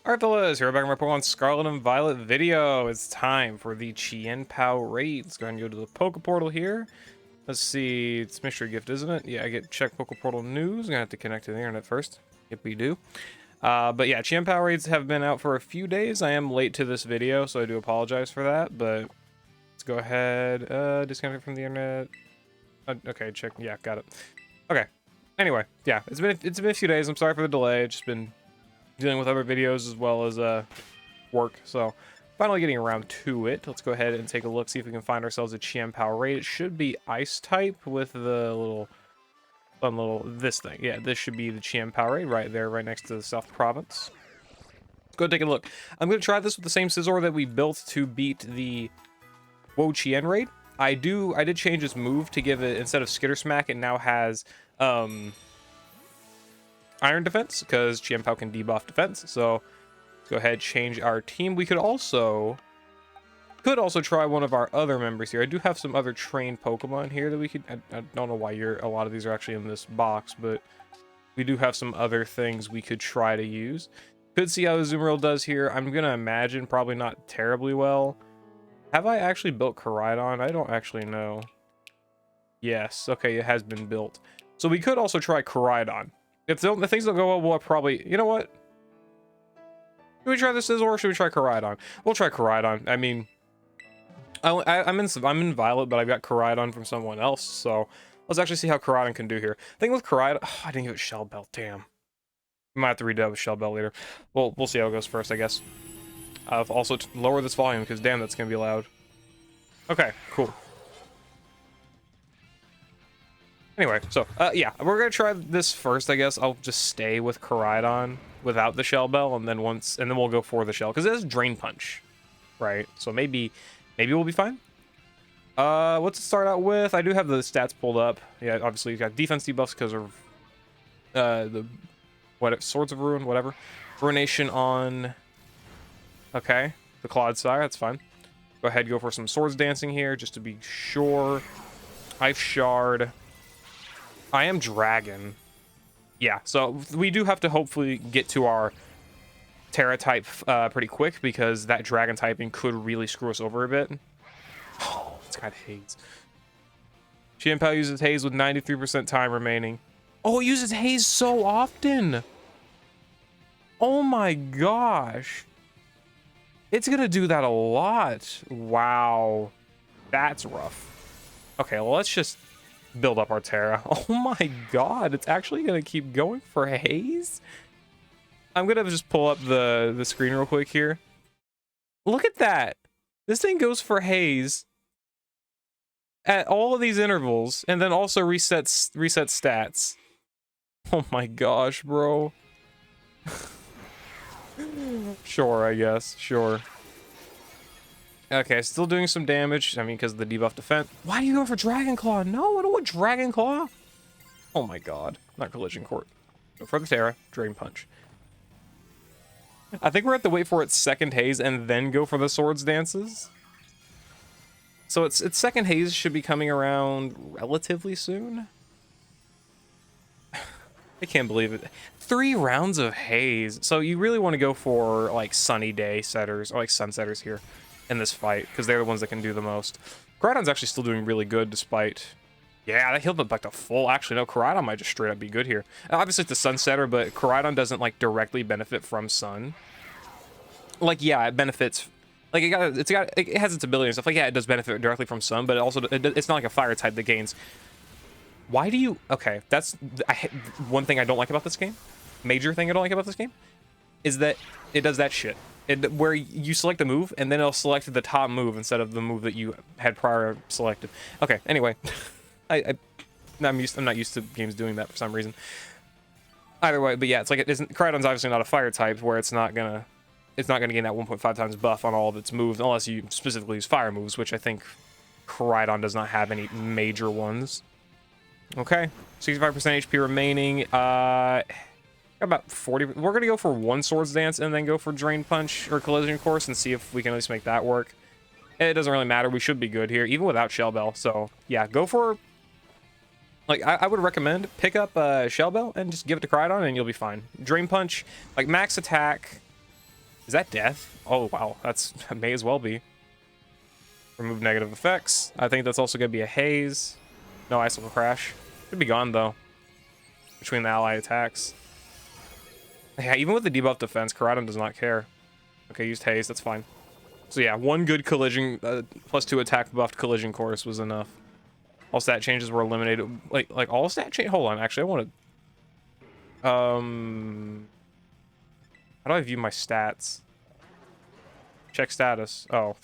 Alright fellas, here we're back on my Pokemon Scarlet and Violet video. It's time for the Chien-Pao raid. Let's go ahead and go to the Poke Portal here. Let's see, it's mystery gift, isn't it? Yeah, I get check Poke Portal news. I'm gonna have to connect to the internet first. Yep, we do. But yeah, Chien-Pao raids have been out for a few days. I am late to this video, so I do apologize for that, but let's go ahead, disconnect from the internet. Okay, check, yeah, got it. Okay, anyway, yeah, it's been a few days. I'm sorry for the delay. It's just been dealing with other videos as well as work, so finally getting around to it. Let's go ahead and take a look, see if we can find ourselves a Chien-Pao raid. It should be ice type with the little fun little this thing. Yeah, this should be the Chien-Pao raid right there, right next to the South Province. Let's go take a look. I'm going to try this with the same Scizor that we built to beat the Wo-Chien raid. I did change its move to give it, instead of Skitter Smack, it now has Iron Defense, because Chien-Pao can debuff defense. So let's go ahead, change our team. We could also try one of our other members here. I do have some other trained Pokemon here that we could, I don't know why a lot of these are actually in this box, but we do have some other things we could try to use. Could see how the Azumarill does here. I'm gonna imagine probably not terribly well. Have I actually built KORAIDON? I don't actually know. Yes, okay, it has been built. So we could also try KORAIDON. If the things don't go well, we'll probably... You know what? Should we try this Scizor or should we try KORAIDON? We'll try KORAIDON. I mean... I'm in Violet, but I've got KORAIDON from someone else, so... Let's actually see how KORAIDON can do here. Thing with KORAIDON... Oh, I didn't give it Shell Bell, damn. We might have to redub with Shell Bell later. We'll see how it goes first, I guess. I've also lower this volume, because damn, that's gonna be loud. Okay, cool. Anyway, so, yeah, we're gonna try this first, I guess. I'll just stay with KORAIDON without the Shell Bell, and then we'll go for the Shell, because it has Drain Punch, right? So maybe we'll be fine. What's it start out with? I do have the stats pulled up. Yeah, obviously you got defense debuffs because of Swords of Ruin, whatever. Ruination on, okay, the Clodsire, that's fine. Go ahead, go for some Swords Dancing here, just to be sure. Ice Shard. I am Dragon. Yeah, so we do have to hopefully get to our Tera type pretty quick, because that Dragon typing could really screw us over a bit. Oh, it's got Haze. Chien-Pao uses Haze with 93% time remaining. Oh, it uses Haze so often! Oh my gosh! It's gonna do that a lot. Wow. That's rough. Okay, well, let's just build up our Tera. Oh my god, it's actually gonna keep going for Haze? I'm gonna just pull up the screen real quick here. Look at that. This thing goes for Haze at all of these intervals, and then also resets stats. Oh my gosh, bro. Sure, I guess. Sure. Okay, still doing some damage. I mean, because of the debuff defense. Why do you go for Dragon Claw? No, I don't want Dragon Claw. Oh my god. Not Collision Court. Go for the Tera. Drain Punch. I think we're at the wait for its second Haze and then go for the Swords Dances. So its second Haze should be coming around relatively soon. I can't believe it. 3 rounds of Haze. So you really want to go for like Sunny Day setters, or like Sun setters here in this fight, because they're the ones that can do the most. KORAIDON's actually still doing really good despite... Yeah, that healed up like the full... Actually, no, KORAIDON might just straight up be good here. Obviously, it's the Sun setter, but KORAIDON doesn't like directly benefit from Sun. Like, yeah, it benefits... Like, it has its ability and stuff. Like, yeah, it does benefit directly from Sun, but it also it's not like a fire type that gains... Why do you... Okay, that's... one thing I don't like about this game. Major thing I don't like about this game. Is that it does that shit. Where you select a move, and then it'll select the top move instead of the move that you had prior selected. Okay, anyway. I'm not used to games doing that for some reason. Either way, but yeah, it's like it isn't... KORAIDON's obviously not a fire type, where it's not gonna gain that 1.5 times buff on all of its moves, unless you specifically use fire moves, which I think KORAIDON does not have any major ones. Okay, 65% HP remaining. About 40. We're gonna go for one Swords Dance and then go for Drain Punch or Collision Course and see if we can at least make that work. It doesn't really matter. We should be good here, even without Shell Bell. So yeah, go for... Like, I would recommend pick up Shell Bell and just give it to KORAIDON and you'll be fine. Drain Punch, like max attack, Is that death? Oh, wow. That's may as well be. Remove negative effects. I think that's also going to be a haze. No icicle crash. Should be gone, though. Between the ally attacks. Yeah, even with the debuff defense, KORAIDON does not care. Okay, used haze. That's fine. So yeah, one good collision, +2 attack buffed collision course was enough. All stat changes were eliminated. Like all stat change. Hold on, actually, I want to. How do I view my stats? Check status. Oh,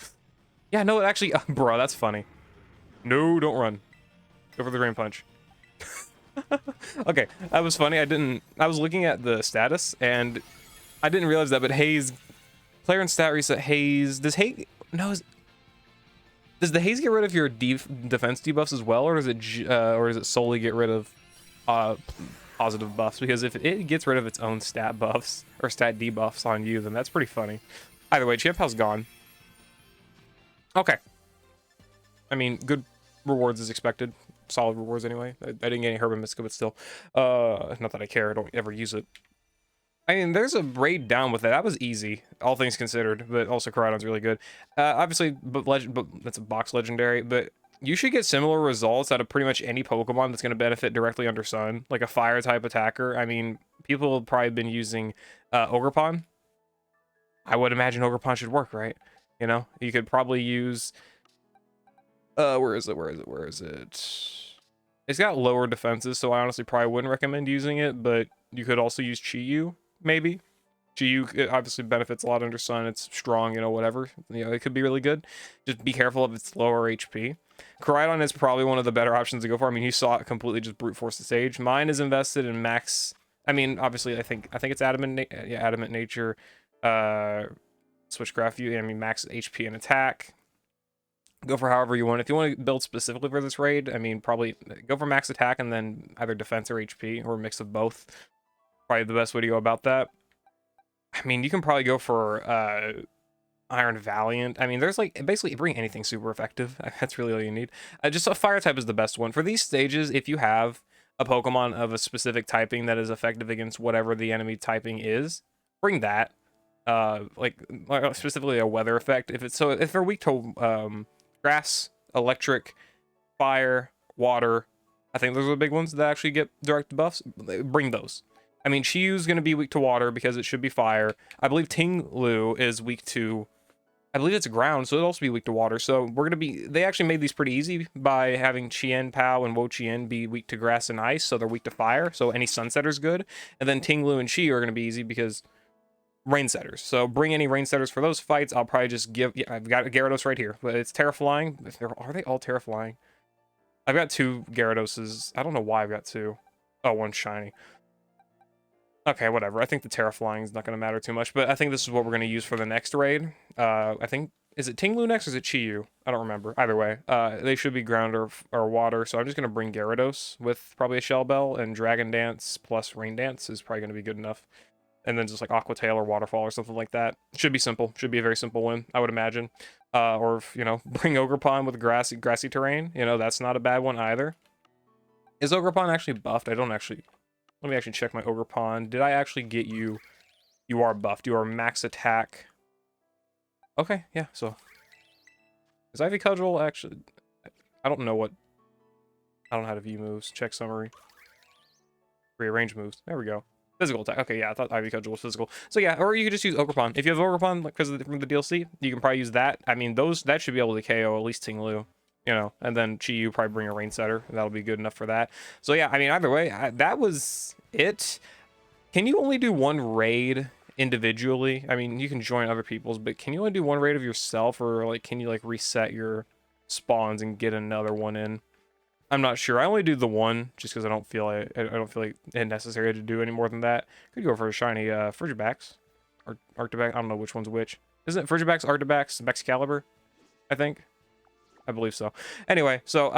yeah. No, it actually, bro, that's funny. No, don't run. Go for the drain punch. Okay, that was funny. I was looking at the status and I didn't realize that. But haze, player and stat reset haze. Does haze? No. Does the haze get rid of your defense debuffs as well, or does it solely get rid of positive buffs? Because if it gets rid of its own stat buffs or stat debuffs on you, then that's pretty funny. Either way, Chien-Pao's gone. Okay. I mean, good rewards as expected. Solid rewards anyway. I didn't get any Herb and Mystica, but still. Not that I care. I don't ever use it. I mean, there's a raid down with it. That was easy, all things considered, but also KORAIDON's really good. Obviously, but that's a box legendary, but you should get similar results out of pretty much any Pokemon that's going to benefit directly under Sun, like a fire type attacker. I mean, people have probably been using Ogerpon. I would imagine Ogerpon should work, right? You know, you could probably use where is it? It's got lower defenses, so I honestly probably wouldn't recommend using it, but you could also use Chi-Yu, maybe. Chi-Yu obviously benefits a lot under Sun. It's strong, you know, whatever. You know, it could be really good. Just be careful of its lower HP. KORAIDON is probably one of the better options to go for. I mean, you saw it completely just brute force the stage. Mine is invested in max. I mean, obviously, I think it's adamant nature. Switchcraft view. I mean, max HP and attack. Go for however you want. If you want to build specifically for this raid, I mean, probably go for max attack and then either defense or HP or a mix of both. Probably the best way to go about that. I mean, you can probably go for Iron Valiant. I mean, there's like basically bring anything super effective. That's really all you need. Just a fire type is the best one for these stages. If you have a Pokemon of a specific typing that is effective against whatever the enemy typing is, bring that. Like specifically a weather effect. If they're weak to grass, electric, fire, water, I think those are the big ones that actually get direct buffs. Bring those. I mean, Chi-Yu's going to be weak to water because it should be fire. I believe Ting-Lu is weak to, I believe it's ground, so it'll also be weak to water. So we're going to be, they actually made these pretty easy by having Chien-Pao and Wo-Chien be weak to grass and ice, so they're weak to fire. So any Sunsetter's good. And then Ting-Lu and Chi are going to be easy because rain setters. So bring any rain setters for those fights. I'll probably just give, yeah, I've got a Gyarados right here, but it's Tera flying. Are they all Tera flying? I've got 2 Gyaradoses. I don't know why I've got 2. Oh, one's shiny. Okay, whatever. I think the Tera flying is not going to matter too much, but I think this is what we're going to use for the next raid. I think, is it Ting-Lu next or is it Chi-Yu? I don't remember. Either way, they should be ground or water, so I'm just going to bring Gyarados with probably a Shell Bell, and Dragon Dance plus Rain Dance is probably going to be good enough. And then just like Aqua Tail or Waterfall or something like that. Should be simple. Should be a very simple win, I would imagine. Or, you know, bring Ogerpon with grassy terrain. You know, that's not a bad one either. Is Ogerpon actually buffed? I don't actually... Let me actually check my Ogerpon. Did I actually get you? You are buffed. You are max attack. Okay, yeah, so... Is Ivy Cudgel actually... I don't know what... I don't know how to view moves. Check summary. Rearrange moves. There we go. Physical attack. Okay, yeah, I thought Ivy Cudgel was physical. So yeah, or you could just use Ogerpon. If you have Ogerpon, like, because from the DLC, you can probably use that. I mean, that should be able to KO at least Ting-Lu. You know, and then Chi-Yu probably bring a Rain Setter. That'll be good enough for that. So yeah, I mean, either way, that was it. Can you only do one raid individually? I mean, you can join other people's, but can you only do one raid of yourself, or like, can you like reset your spawns and get another one in? I'm not sure. I only do the one just because I don't feel like it necessary to do any more than that. Could go for a shiny Frigibax or Arctibax. I don't know which one's which. Isn't it Frigibax, Arctibax, Excalibur? I think. I believe so. Anyway, so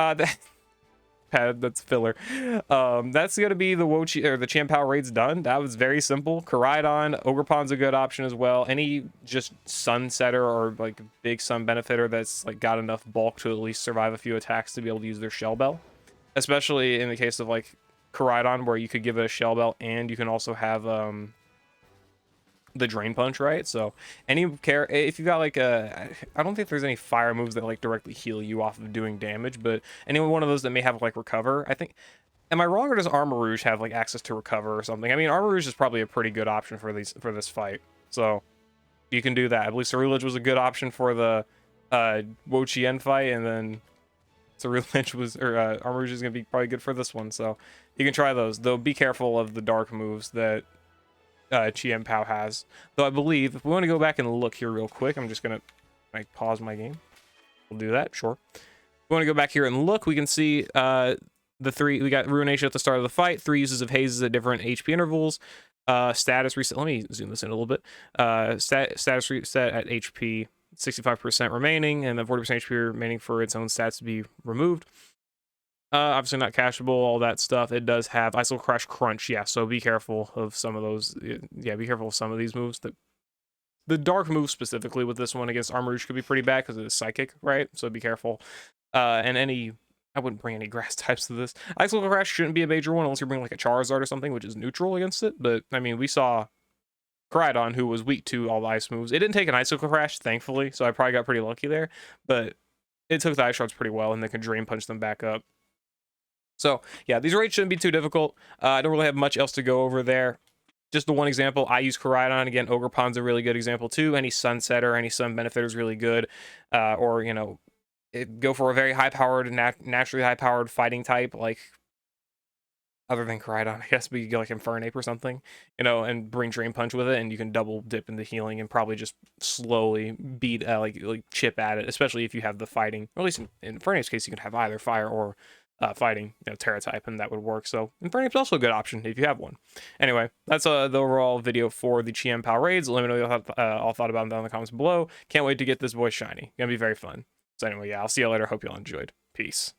that's filler. That's gonna be the Chien-Pao raids done. That was very simple. KORAIDON, Ogerpon's a good option as well. Any just Sunsetter or like big Sun benefitter that's like got enough bulk to at least survive a few attacks to be able to use their Shell Bell. Especially in the case of like KORAIDON, where you could give it a Shell Bell and you can also have the Drain Punch, right? So if you got like I don't think there's any fire moves that like directly heal you off of doing damage, but any one of those that may have like recover, I think. Am I wrong, or does Armor Rouge have like access to recover or something? I mean, Armor Rouge is probably a pretty good option for this fight, so you can do that. I believe Ceruledge was a good option for the Wo-Chien fight, and then Ceruledge was, or Armor Rouge is gonna be probably good for this one, so you can try those. Though be careful of the dark moves that Chien-Pao has. Though I believe, if we want to go back and look here real quick, I'm just gonna like pause my game. We'll do that, sure. If we want to go back here and look, we can see the three. We got Ruination at the start of the fight, 3 uses of hazes at different HP intervals. Status reset. Let me zoom this in a little bit. Status reset at HP 65% remaining, and then 40% HP remaining for its own stats to be removed. Obviously not cashable, all that stuff. It does have Icicle Crash Crunch, yeah, so be careful of some of those. Yeah, be careful of some of these moves. The dark move specifically with this one against Armor Rouge could be pretty bad because it is psychic, right? So be careful. And I wouldn't bring any grass types to this. Icicle Crash shouldn't be a major one unless you bring like a Charizard or something, which is neutral against it. But I mean, we saw KORAIDON, who was weak to all the ice moves. It didn't take an Icicle Crash, thankfully, so I probably got pretty lucky there. But it took the Ice Shards pretty well, and they could Drain Punch them back up. So yeah, these raids shouldn't be too difficult. I don't really have much else to go over there. Just the one example, I use KORAIDON. Again, Ogerpon's a really good example too. Any Sunsetter, any Sun Benefitter is really good. Or, you know, go for a very high-powered, naturally high-powered fighting type, like, other than KORAIDON, I guess, but you go like Infernape or something, you know, and bring Drain Punch with it, and you can double dip into healing and probably just slowly beat, like chip at it, especially if you have the fighting, or at least in Infernape's case, you can have either fire or fighting, you know, Tera type, and that would work. So Infernape's also a good option if you have one. Anyway, that's the overall video for the Chien-Pao raids. Let me know what you all thought about them down in the comments below. Can't wait to get this boy shiny. Gonna be very fun. So anyway, yeah, I'll see you later. Hope you all enjoyed. Peace.